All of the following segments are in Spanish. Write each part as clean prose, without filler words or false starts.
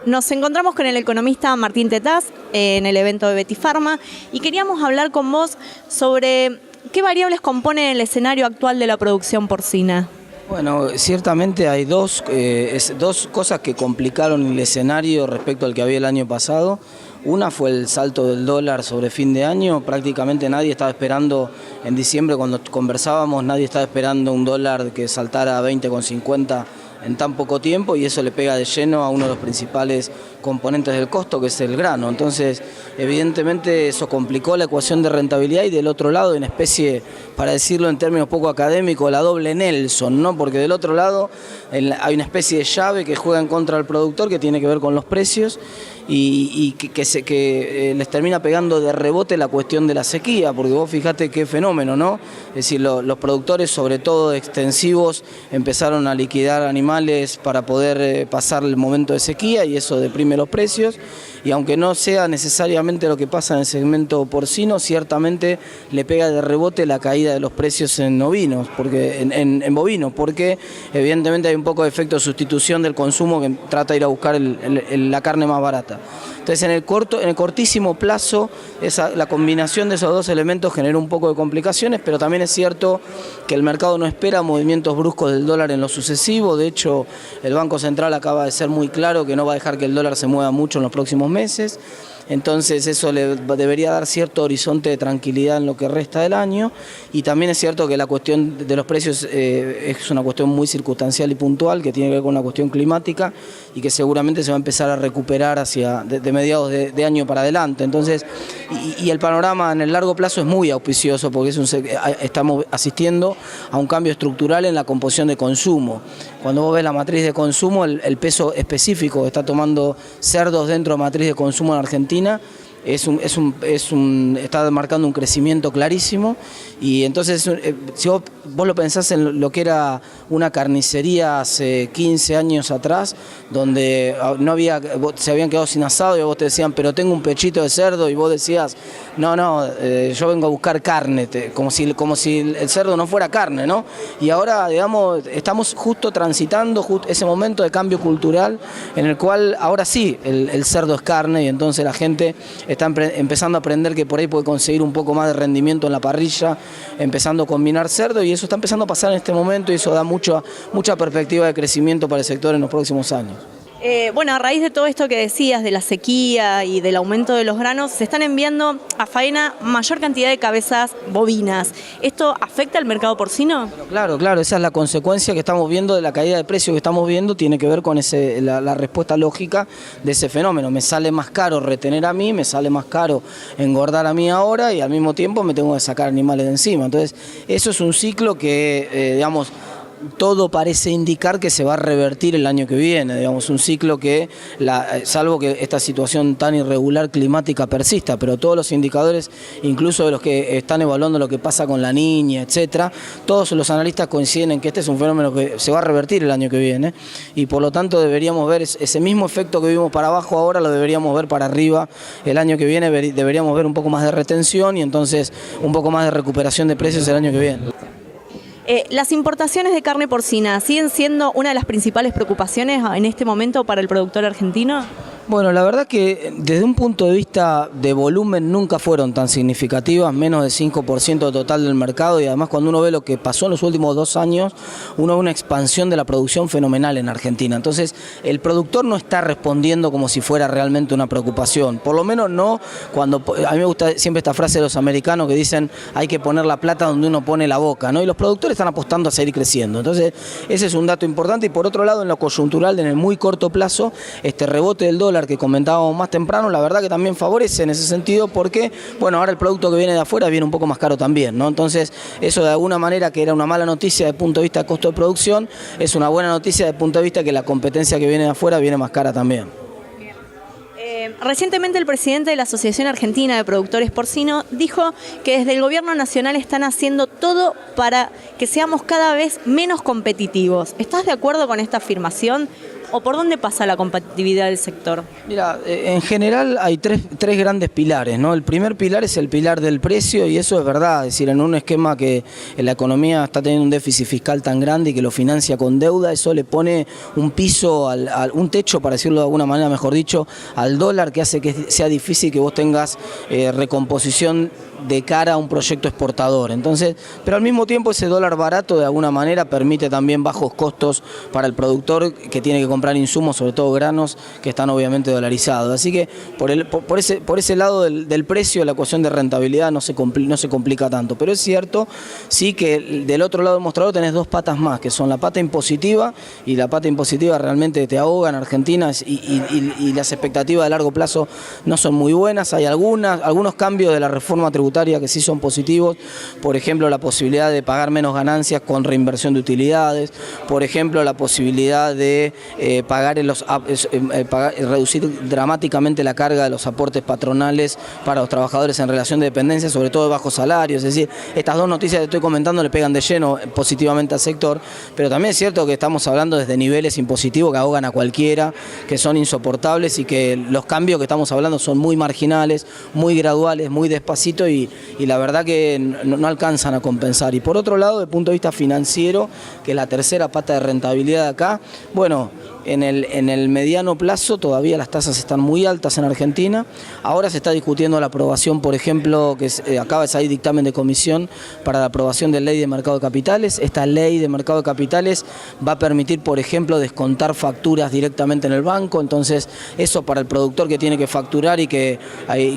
Nos encontramos con el economista Martín Tetaz en el evento de Betifarma y queríamos hablar con vos sobre qué variables componen el escenario actual de la producción porcina. Bueno, ciertamente hay dos cosas que complicaron el escenario respecto al que había el año pasado. Una fue el salto del dólar sobre fin de año. Prácticamente nadie estaba esperando, en diciembre cuando conversábamos, nadie estaba esperando un dólar que saltara a 20,50 en tan poco tiempo, y eso le pega de lleno a uno de los principales componentes del costo, que es el grano. Entonces, evidentemente eso complicó la ecuación de rentabilidad, y del otro lado, en especie, para decirlo en términos poco académicos, la doble Nelson, ¿no? Porque del otro lado hay una especie de llave que juega en contra del productor, que tiene que ver con los precios, y que les termina pegando de rebote la cuestión de la sequía, porque vos fijate qué fenómeno, ¿no? Es decir, los productores, sobre todo extensivos, empezaron a liquidar animales para poder pasar el momento de sequía, y eso deprime los precios. Y aunque no sea necesariamente lo que pasa en el segmento porcino, ciertamente le pega de rebote la caída de los precios en ovinos, en bovinos, porque evidentemente hay un poco de efecto de sustitución del consumo que trata de ir a buscar la carne más barata. Entonces, en el cortísimo plazo, la combinación de esos dos elementos generó un poco de complicaciones, pero también es cierto que el mercado no espera movimientos bruscos del dólar en lo sucesivo. De hecho, el Banco Central acaba de ser muy claro que no va a dejar que el dólar se mueva mucho en los próximos meses. Entonces eso le debería dar cierto horizonte de tranquilidad en lo que resta del año. Y también es cierto que la cuestión de los precios es una cuestión muy circunstancial y puntual, que tiene que ver con una cuestión climática, y que seguramente se va a empezar a recuperar de mediados de año para adelante. Entonces, y el panorama en el largo plazo es muy auspicioso, porque estamos asistiendo a un cambio estructural en la composición de consumo. Cuando vos ves la matriz de consumo, el peso específico que está tomando cerdos dentro de la matriz de consumo en Argentina está marcando un crecimiento clarísimo. Y entonces, si vos lo pensás en lo que era una carnicería hace 15 años atrás, donde se habían quedado sin asado y vos te decían, pero tengo un pechito de cerdo, y vos decías, no, yo vengo a buscar carne, como si el cerdo no fuera carne, ¿no? Y ahora, digamos, estamos justo transitando ese momento de cambio cultural en el cual ahora sí el cerdo es carne, y entonces la gente está empezando a aprender que por ahí puede conseguir un poco más de rendimiento en la parrilla, empezando a combinar cerdo, y eso está empezando a pasar en este momento, y eso da mucha perspectiva de crecimiento para el sector en los próximos años. Bueno, a raíz de todo esto que decías, de la sequía y del aumento de los granos, se están enviando a faena mayor cantidad de cabezas bovinas. ¿Esto afecta al mercado porcino? Claro, esa es la consecuencia que estamos viendo de la caída de precios que estamos viendo, tiene que ver con la respuesta lógica de ese fenómeno. Me sale más caro retener a mí, me sale más caro engordar a mí ahora, y al mismo tiempo me tengo que sacar animales de encima. Entonces, eso es un ciclo que, digamos, todo parece indicar que se va a revertir el año que viene, digamos, un ciclo que, salvo que esta situación tan irregular climática persista, pero todos los indicadores, incluso de los que están evaluando lo que pasa con la Niña, etcétera, todos los analistas coinciden en que este es un fenómeno que se va a revertir el año que viene, y por lo tanto deberíamos ver ese mismo efecto que vimos para abajo ahora, lo deberíamos ver para arriba el año que viene. Deberíamos ver un poco más de retención, y entonces un poco más de recuperación de precios el año que viene. Las importaciones de carne porcina siguen siendo una de las principales preocupaciones en este momento para el productor argentino. Bueno, la verdad que desde un punto de vista de volumen nunca fueron tan significativas, menos del 5% total del mercado, y además cuando uno ve lo que pasó en los últimos 2 años, uno ve una expansión de la producción fenomenal en Argentina. Entonces, el productor no está respondiendo como si fuera realmente una preocupación, por lo menos no cuando, a mí me gusta siempre esta frase de los americanos que dicen hay que poner la plata donde uno pone la boca, ¿no? Y los productores están apostando a seguir creciendo. Entonces, ese es un dato importante. Y por otro lado, en lo coyuntural, en el muy corto plazo, este rebote del dólar que comentábamos más temprano, la verdad que también favorece en ese sentido, porque, bueno, ahora el producto que viene de afuera viene un poco más caro también, ¿no? Entonces, eso de alguna manera, que era una mala noticia desde el punto de vista de costo de producción, es una buena noticia desde el punto de vista que la competencia que viene de afuera viene más cara también. Recientemente el presidente de la Asociación Argentina de Productores Porcinos dijo que desde el gobierno nacional están haciendo todo para que seamos cada vez menos competitivos. ¿Estás de acuerdo con esta afirmación? ¿O por dónde pasa la competitividad del sector? Mira, en general hay tres grandes pilares, ¿no? El primer pilar es el pilar del precio y eso es verdad, es decir, en un esquema que la economía está teniendo un déficit fiscal tan grande y que lo financia con deuda, eso le pone un piso, un techo, para decirlo de alguna manera, mejor dicho, al dólar, que hace que sea difícil que vos tengas recomposición de cara a un proyecto exportador. Entonces, pero al mismo tiempo ese dólar barato de alguna manera permite también bajos costos para el productor que tiene que comprar insumos, sobre todo granos, que están obviamente dolarizados. Así que por ese lado del precio la ecuación de rentabilidad no se complica tanto. Pero es cierto, sí, que del otro lado del mostrador tenés dos patas más, que son la pata impositiva, y la pata impositiva realmente te ahoga en Argentina y las expectativas de largo plazo no son muy buenas. Hay algunos cambios de la reforma tributaria que sí son positivos, por ejemplo la posibilidad de pagar menos ganancias con reinversión de utilidades, por ejemplo la posibilidad de reducir dramáticamente la carga de los aportes patronales para los trabajadores en relación de dependencia, sobre todo de bajos salarios. Es decir, estas dos noticias que estoy comentando le pegan de lleno positivamente al sector, pero también es cierto que estamos hablando desde niveles impositivos que ahogan a cualquiera, que son insoportables y que los cambios que estamos hablando son muy marginales, muy graduales, muy despacito y la verdad que no alcanzan a compensar. Y por otro lado, desde el punto de vista financiero, que es la tercera pata de rentabilidad de acá, bueno, en el mediano plazo todavía las tasas están muy altas en Argentina. Ahora se está discutiendo la aprobación, por ejemplo, acaba de salir dictamen de comisión para la aprobación de ley de mercado de capitales. Esta ley de mercado de capitales va a permitir, por ejemplo, descontar facturas directamente en el banco. Entonces, eso para el productor que tiene que facturar y que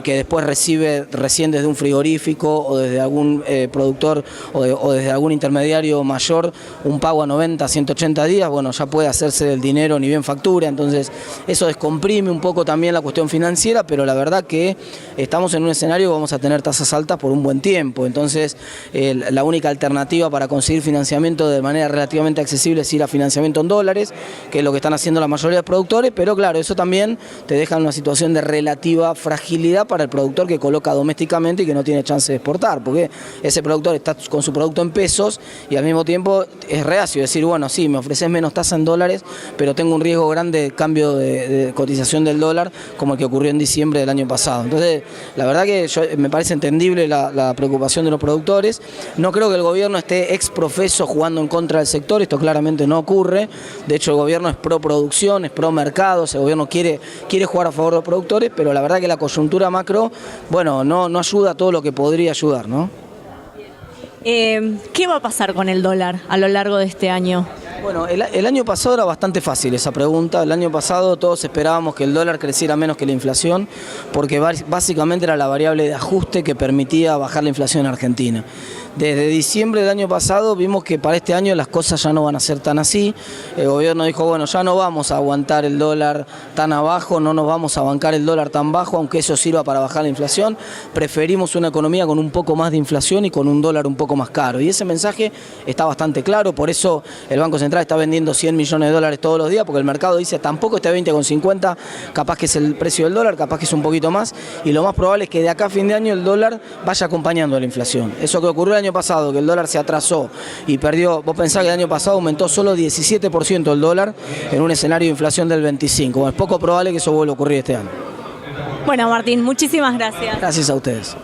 después recibe recién desde un frigorífico o desde algún productor o desde algún intermediario mayor un pago a 90, 180 días, bueno, ya puede hacerse del dinero ni bien factura. Entonces eso descomprime un poco también la cuestión financiera, pero la verdad que estamos en un escenario que vamos a tener tasas altas por un buen tiempo. Entonces la única alternativa para conseguir financiamiento de manera relativamente accesible es ir a financiamiento en dólares, que es lo que están haciendo la mayoría de productores, pero claro, eso también te deja en una situación de relativa fragilidad para el productor que coloca domésticamente y que no tiene chance de exportar, porque ese productor está con su producto en pesos y al mismo tiempo es reacio decir, bueno, sí, me ofreces menos tasa en dólares, pero tengo un riesgo grande de cambio de cotización del dólar, como el que ocurrió en diciembre del año pasado. Entonces, la verdad que me parece entendible la preocupación de los productores. No creo que el gobierno esté ex profeso jugando en contra del sector, esto claramente no ocurre. De hecho, el gobierno es pro producción, es pro mercado, el gobierno quiere jugar a favor de los productores, pero la verdad que la coyuntura macro, bueno, no ayuda a todo lo que podría ayudar, ¿no? ¿Qué va a pasar con el dólar a lo largo de este año? Bueno, el año pasado era bastante fácil esa pregunta. El año pasado todos esperábamos que el dólar creciera menos que la inflación, porque básicamente era la variable de ajuste que permitía bajar la inflación en Argentina. Desde diciembre del año pasado vimos que para este año las cosas ya no van a ser tan así. El gobierno dijo, bueno, ya no vamos a aguantar el dólar tan abajo, no nos vamos a bancar el dólar tan bajo, aunque eso sirva para bajar la inflación. Preferimos una economía con un poco más de inflación y con un dólar un poco más caro. Y ese mensaje está bastante claro, por eso el Banco Central está vendiendo 100 millones de dólares todos los días, porque el mercado dice, tampoco este 20,50, capaz que es el precio del dólar, capaz que es un poquito más, y lo más probable es que de acá a fin de año el dólar vaya acompañando a la inflación. Eso que ocurrió el año pasado, que el dólar se atrasó y perdió, vos pensás que el año pasado aumentó solo 17% el dólar en un escenario de inflación del 25%. Bueno, es poco probable que eso vuelva a ocurrir este año. Bueno, Martín, muchísimas gracias. Gracias a ustedes.